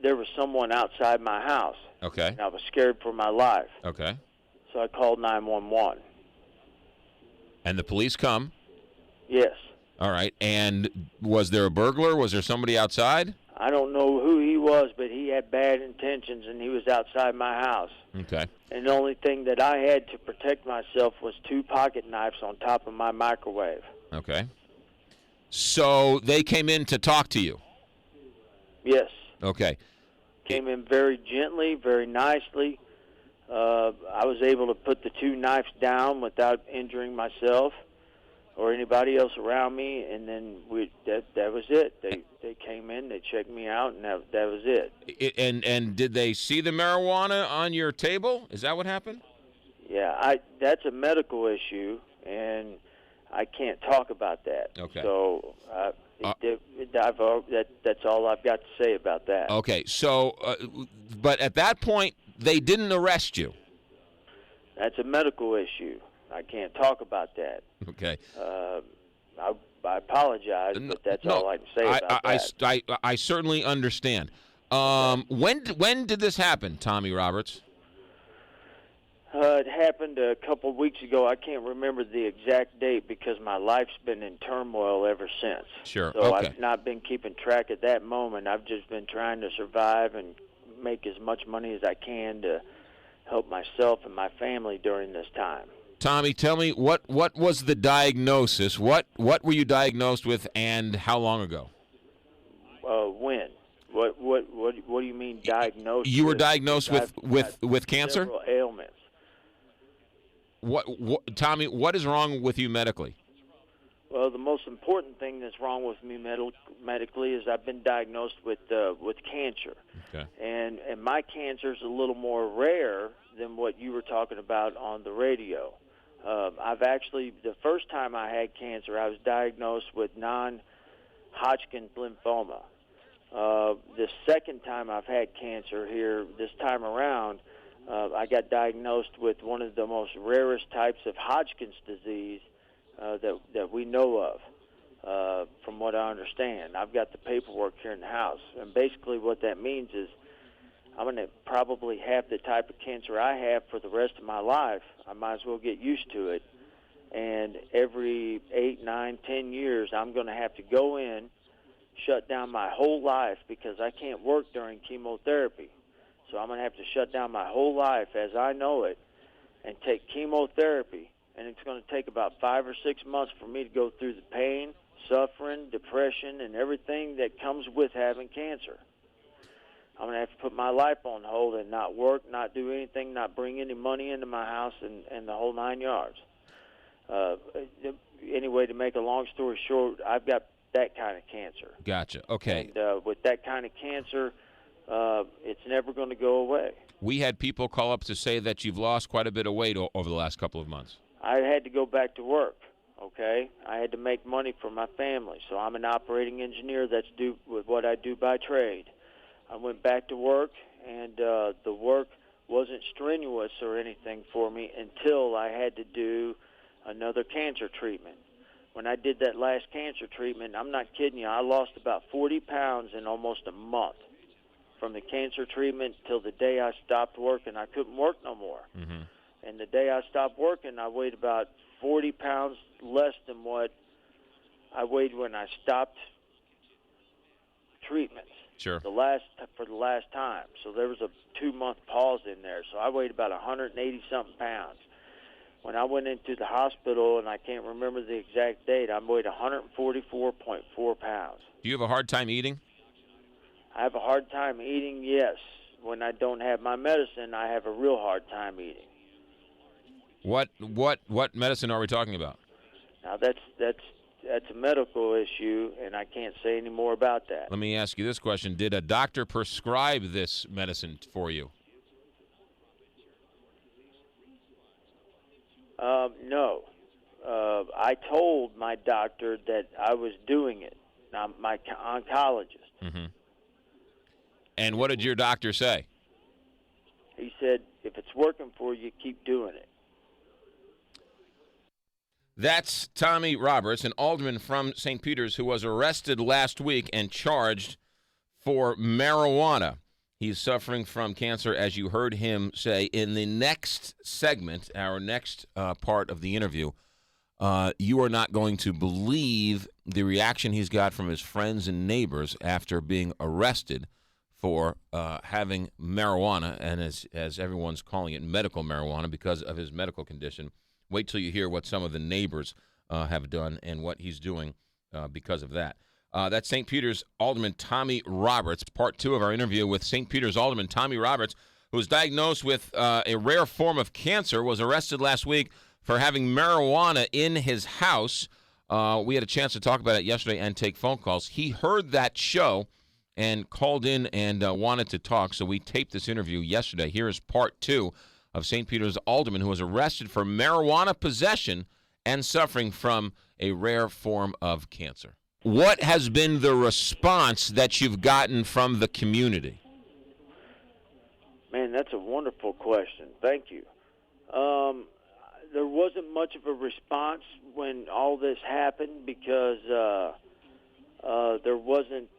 there was someone outside my house. Okay. And I was scared for my life. Okay. So I called 911. And the police come? Yes. All right. And was there a burglar? Was there somebody outside? I don't know who he was, but he had bad intentions, and he was outside my house. Okay. And the only thing that I had to protect myself was 2 pocket knives on top of my microwave. Okay. So they came in to talk to you? Yes. Okay. Came in very gently, very nicely. I was able to put the 2 knives down without injuring myself or anybody else around me, and then that was it. They came in, they checked me out, and that was it. And did they see the marijuana on your table? Is that what happened? Yeah, that's a medical issue, and I can't talk about that. Okay. So that's all I've got to say about that. Okay. So, but at that point, they didn't arrest you. That's a medical issue. I can't talk about that. Okay. I apologize, but that's all I can say about that. I certainly understand. When did this happen, Tommy Roberts? It happened a couple of weeks ago. I can't remember the exact date because my life's been in turmoil ever since. Sure. So Okay. I've not been keeping track of that moment. I've just been trying to survive and make as much money as I can to help myself and my family during this time. Tommy, tell me what was the diagnosis? What were you diagnosed with, and how long ago? When? What do you mean diagnosed? You were diagnosed with cancer? Several ailments. What, Tommy? What is wrong with you medically? Well, the most important thing that's wrong with me medically is I've been diagnosed with cancer. Okay. And my cancer is a little more rare than what you were talking about on the radio. I've actually, the first time I had cancer, I was diagnosed with non-Hodgkin lymphoma. The second time I've had cancer here, this time around, I got diagnosed with one of the most rarest types of Hodgkin's disease that we know of, from what I understand. I've got the paperwork here in the house. And basically what that means is I'm going to probably have the type of cancer I have for the rest of my life. I might as well get used to it. And every 8, 9, 10 years, I'm going to have to go in, shut down my whole life because I can't work during chemotherapy. So I'm going to have to shut down my whole life as I know it and take chemotherapy. And it's going to take about 5 or 6 months for me to go through the pain, suffering, depression, and everything that comes with having cancer. I'm going to have to put my life on hold and not work, not do anything, not bring any money into my house, and the whole 9 yards. Anyway, to make a long story short, I've got that kind of cancer. Gotcha. Okay. And with that kind of cancer, it's never going to go away. We had people call up to say that you've lost quite a bit of weight over the last couple of months. I had to go back to work, okay? I had to make money for my family. So I'm an operating engineer. That's what I do by trade. I went back to work, and the work wasn't strenuous or anything for me until I had to do another cancer treatment. When I did that last cancer treatment, I'm not kidding you, I lost about 40 pounds in almost a month from the cancer treatment till the day I stopped working. I couldn't work no more. Mm-hmm. And the day I stopped working, I weighed about 40 pounds less than what I weighed when I stopped treatments. Sure. For the last time. So there was a 2-month pause in there. So I weighed about 180-something pounds. When I went into the hospital, and I can't remember the exact date, I weighed 144.4 pounds. Do you have a hard time eating? I have a hard time eating, yes. When I don't have my medicine, I have a real hard time eating. What medicine are we talking about? Now, that's a medical issue, and I can't say any more about that. Let me ask you this question. Did a doctor prescribe this medicine for you? No. I told my doctor that I was doing it, my oncologist. Mm-hmm. And what did your doctor say? He said, if it's working for you, keep doing it. That's Tommy Roberts, an alderman from St. Peter's who was arrested last week and charged for marijuana. He's suffering from cancer, as you heard him say. In the next segment, our next part of the interview, you are not going to believe the reaction he's got from his friends and neighbors after being arrested for having marijuana, and as everyone's calling it, medical marijuana because of his medical condition. Wait till you hear what some of the neighbors have done and what he's doing because of that. That's St. Peter's Alderman Tommy Roberts, part 2 of our interview with St. Peter's Alderman Tommy Roberts, who was diagnosed with a rare form of cancer, was arrested last week for having marijuana in his house. We had a chance to talk about it yesterday and take phone calls. He heard that show and called in and wanted to talk, so we taped this interview yesterday. Here is part 2 of St. Peter's Alderman, who was arrested for marijuana possession and suffering from a rare form of cancer. What has been the response that you've gotten from the community? Man, that's a wonderful question. Thank you. There wasn't much of a response when all this happened because there wasn't,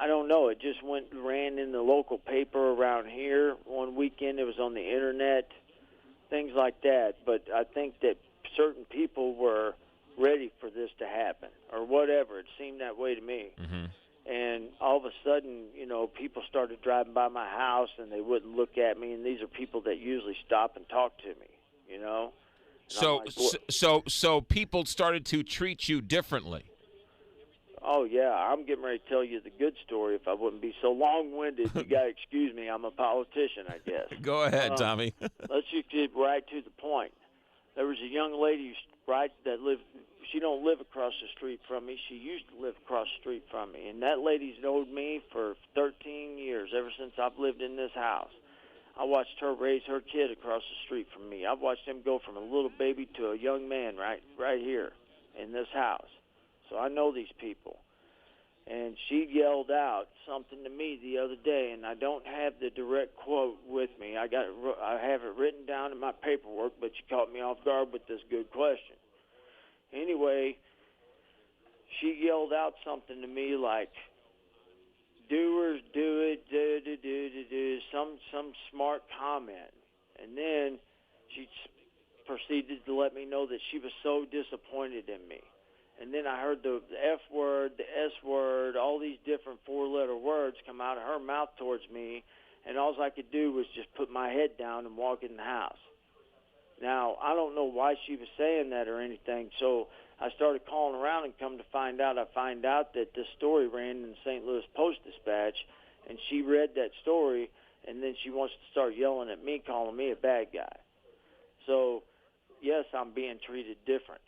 I don't know, it just ran in the local paper around here. One weekend it was on the internet, things like that. But I think that certain people were ready for this to happen or whatever. It seemed that way to me. Mm-hmm. And all of a sudden, people started driving by my house and they wouldn't look at me. And these are people that usually stop and talk to me, And So people started to treat you differently. Oh, yeah. I'm getting ready to tell you the good story. If I wouldn't be so long-winded, you got to excuse me. I'm a politician, I guess. Go ahead, Tommy. Let's just get right to the point. There was a young lady that lived. She don't live across the street from me. She used to live across the street from me. And that lady's known me for 13 years, ever since I've lived in this house. I watched her raise her kid across the street from me. I've watched him go from a little baby to a young man right here in this house. So I know these people. And she yelled out something to me the other day, and I don't have the direct quote with me. I have it written down in my paperwork, but you caught me off guard with this good question. Anyway, she yelled out something to me like, doers do it, do, some smart comment. And then she proceeded to let me know that she was so disappointed in me. And then I heard the F word, the S word, all these different 4-letter words come out of her mouth towards me, and all I could do was just put my head down and walk in the house. Now, I don't know why she was saying that or anything, so I started calling around and come to find out. I find out that this story ran in the St. Louis Post-Dispatch, and she read that story, and then she wants to start yelling at me, calling me a bad guy. So, yes, I'm being treated different.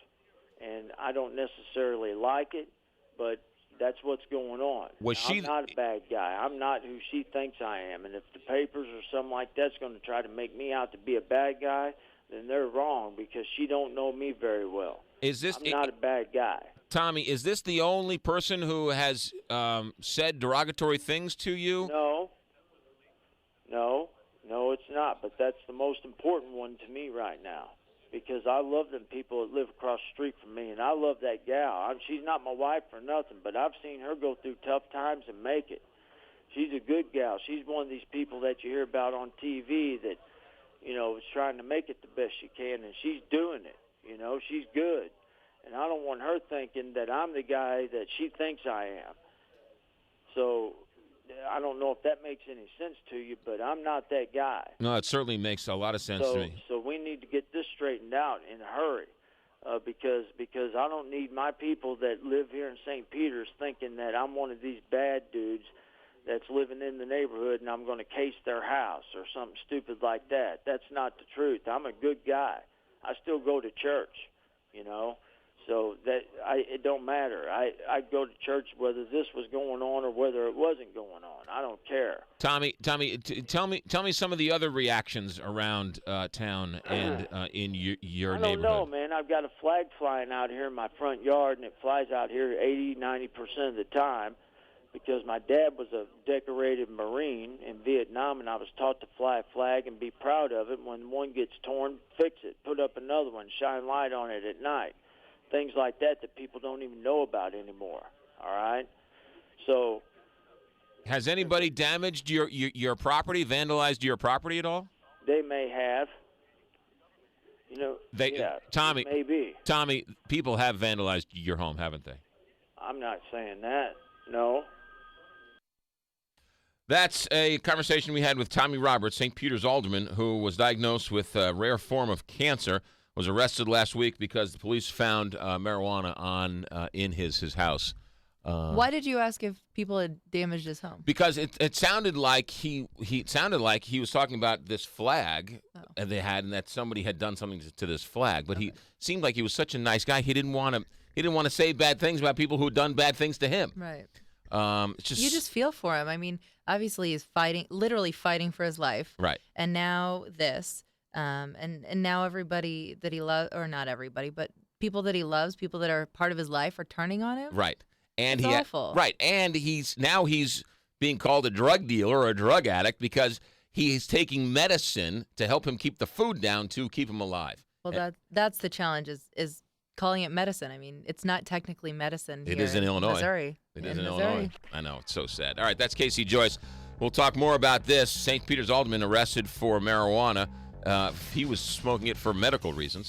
And I don't necessarily like it, but that's what's going on. I'm not a bad guy. I'm not who she thinks I am. And if the papers or something like that's going to try to make me out to be a bad guy, then they're wrong because she don't know me very well. I'm not a bad guy. Tommy, is this the only person who has said derogatory things to you? No, it's not. But that's the most important one to me right now. Because I love them people that live across the street from me, and I love that gal. She's not my wife or nothing, but I've seen her go through tough times and make it. She's a good gal. She's one of these people that you hear about on TV that, is trying to make it the best she can, and she's doing it. She's good. And I don't want her thinking that I'm the guy that she thinks I am. So I don't know if that makes any sense to you, but I'm not that guy. No, it certainly makes a lot of sense to me. So we need to get this straightened out in a hurry because I don't need my people that live here in St. Peter's thinking that I'm one of these bad dudes that's living in the neighborhood and I'm going to case their house or something stupid like that. That's not the truth. I'm a good guy. I still go to church, So it don't matter. I go to church whether this was going on or whether it wasn't going on. I don't care. Tommy, tell me some of the other reactions around town and in your neighborhood. I don't know, man. I've got a flag flying out here in my front yard, and it flies out here 80-90% of the time because my dad was a decorated Marine in Vietnam, and I was taught to fly a flag and be proud of it. When one gets torn, fix it. Put up another one. Shine light on it at night. Things like that people don't even know about anymore, all right? So Has anybody damaged your property, vandalized your property at all? They may have. Tommy, maybe. Tommy, people have vandalized your home, haven't they? I'm not saying that. No. That's a conversation we had with Tommy Roberts, St. Peter's alderman, who was diagnosed with a rare form of cancer, was arrested last week because the police found marijuana in his house. Why did you ask if people had damaged his home? Because it sounded like he was talking about this flag they had, and that somebody had done something to this flag. But he seemed like he was such a nice guy. He didn't want to say bad things about people who had done bad things to him. Right. You just feel for him. I mean, obviously he's literally fighting for his life. Right. And now this, and now everybody that he loves, or not everybody, but people that he loves, people that are part of his life, are turning on him. Right. And it's awful. Right. And he's being called a drug dealer or a drug addict because he's taking medicine to help him keep the food down to keep him alive. Well, that's the challenge is calling it medicine. I mean, it's not technically medicine here. It is in Illinois. Missouri. It is in Illinois. I know. It's so sad. All right. That's Casey Joyce. We'll talk more about this. St. Peter's alderman arrested for marijuana. He was smoking it for medical reasons.